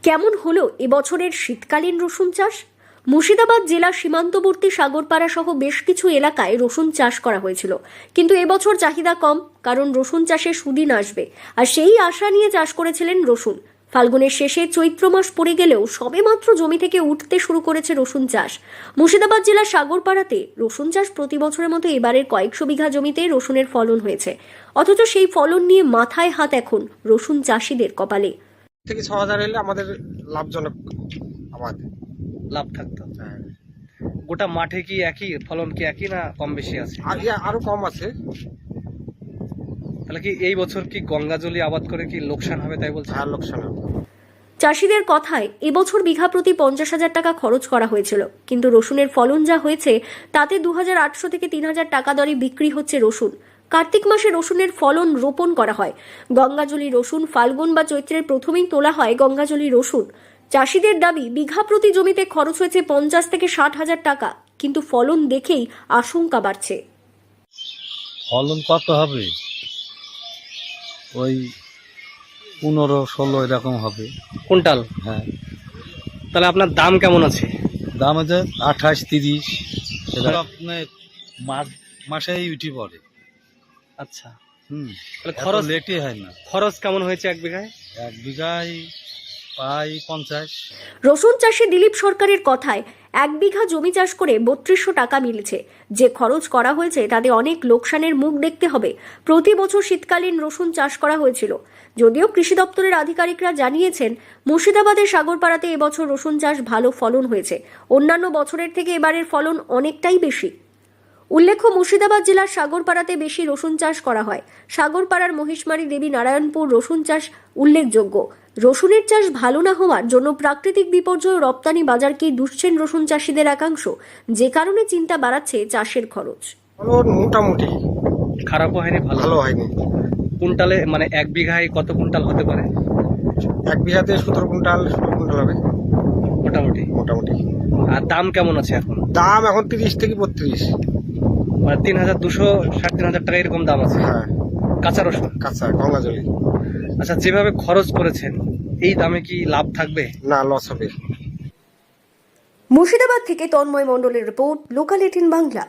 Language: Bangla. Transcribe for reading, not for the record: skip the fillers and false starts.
কেমন হলো এবছরের শীতকালীন রসুন চাষ? মুর্শিদাবাদ জেলার সীমান্তবর্তী সাগরপাড়া সহ বেশ কিছু এলাকায় রসুন চাষ করা হয়েছিল, কিন্তু এবছর চাহিদা কম, কারণ রসুন চাষে সুদিন আসবে আর সেই আশা নিয়ে চাষ করেছিলেন রসুন। ফাল্গুনের শেষে চৈত্র মাস পড়ে গেলেও সবেমাত্র জমি থেকে উঠতে শুরু করেছে রসুন চাষ। মুর্শিদাবাদ জেলার সাগরপাড়াতে রসুন চাষ প্রতি বছরের মতো এবারের কয়েকশো বিঘা জমিতে রসুনের ফলন হয়েছে, অথচ সেই ফলন নিয়ে মাথায় হাত এখন রসুন চাষিদের কপালে। থেকে ৬,০০০ এলে আমাদের লাভজনক আবাদ লাভ থাকতো। গোটা মাঠে কি একই ফলন, কি একই না কম বেশি আছে? আরো কম আছে। তাহলে কি এই বছর কি গঙ্গাজলি আবাদ করে কি লোকসান হবে তাই বলছে? আর লোকসান হবে। চাষিদের কথায় এবছর বিঘা প্রতি ৫০,০০০ টাকা খরচ করা হয়েছিল, কিন্তু রসুনের ফলন যা হয়েছে তাতে ২,৮০০ থেকে ৩,০০০ টাকা দরে বিক্রি হচ্ছে রসুন। কার্তিক মাসে রসুনের ফলন রোপণ করা হয়। গঙ্গাজলি রসুন ফাল্গুন বা চৈত্রের প্রথমেই তোলা হয় গঙ্গাজলি রসুন। চাষিদের দাবি বিঘা প্রতি জমিতে খরচ হয়েছে ৫০ থেকে ৬০,০০০ টাকা, কিন্তু ফলন দেখেই আশঙ্কা বাড়ছে। ফলন কত হবে? ওই ১৫-১৬ এরকম হবে কুইন্টাল। হ্যাঁ। তাহলে আপনার দাম কেমন আছে? দাম আছে ২৮-৩০। সেটা আপনার মাসেই উঠে পড়ে। আচ্ছা, তাহলে খরচ লেটই হয় না। খরচ কেমন হয়েছে এক বিঘায়? এক বিঘায় প্রায় ৫০। রসুন চাষে দিলীপ সরকারের কথায় এক বিঘা জমি চাষ করে ৩২০০ টাকা মিলেছে। যে খরচ করা হয়েছে তাতে অনেক লোকসানের মুখ দেখতে হবে। প্রতি বছর শীতকালীন রসুন চাষ করা হয়েছিল, যদিও কৃষি দপ্তরের আধিকারিকরা জানিয়েছেন মুর্শিদাবাদের সাগরপাড়াতে এবছর রসুন চাষ ভালো ফলন হয়েছে। অন্যান্য বছরের থেকে এবারের ফলন অনেকটাই বেশি। উল্লেখ্য, মুর্শিদাবাদ জেলার সাগরপাড়াতে বেশি রসুন চাষ করা হয়। সাগরপাড়ার মহিষমারী দেবী নারায়ণপুর রসুন চাষ উল্লেখযোগ্য। রসুনের চাষ ভালো না হওয়ার জন্য প্রাকৃতিক বিপর্যয় ও রপ্তানি বাজারকেই দুষছেন রসুন চাষিদের একাংশ, যে কারণে চিন্তা বাড়াচ্ছে চাষের খরচ। ফলন মোটামুটি, খারাপও হয়নি, ভালো হয়নি। কুইন্টালে মানে এক বিঘায় কত কুইন্টাল হতে পারে? এক বিঘাতে ১৭ কুইন্টাল ১৬ কুইন্টাল হবে মোটামুটি। মোটামুটি। আর দাম কেমন আছে এখন? দাম এখন ৩০ থেকে ৩২। মানে ৩,২০০, ৩,৫০০ টাকা এরকম দাম আছে। হ্যাঁ, কাঁচা রসুন। কাঁচা গঙ্গাজলি। আচ্ছা, যেভাবে খরচ করেছেন এই দামে কি লাভ থাকবে? না, লস হবে। মুর্শিদাবাদ থেকে তন্ময় মণ্ডলের রিপোর্ট, লোকাল ১৮ বাংলা।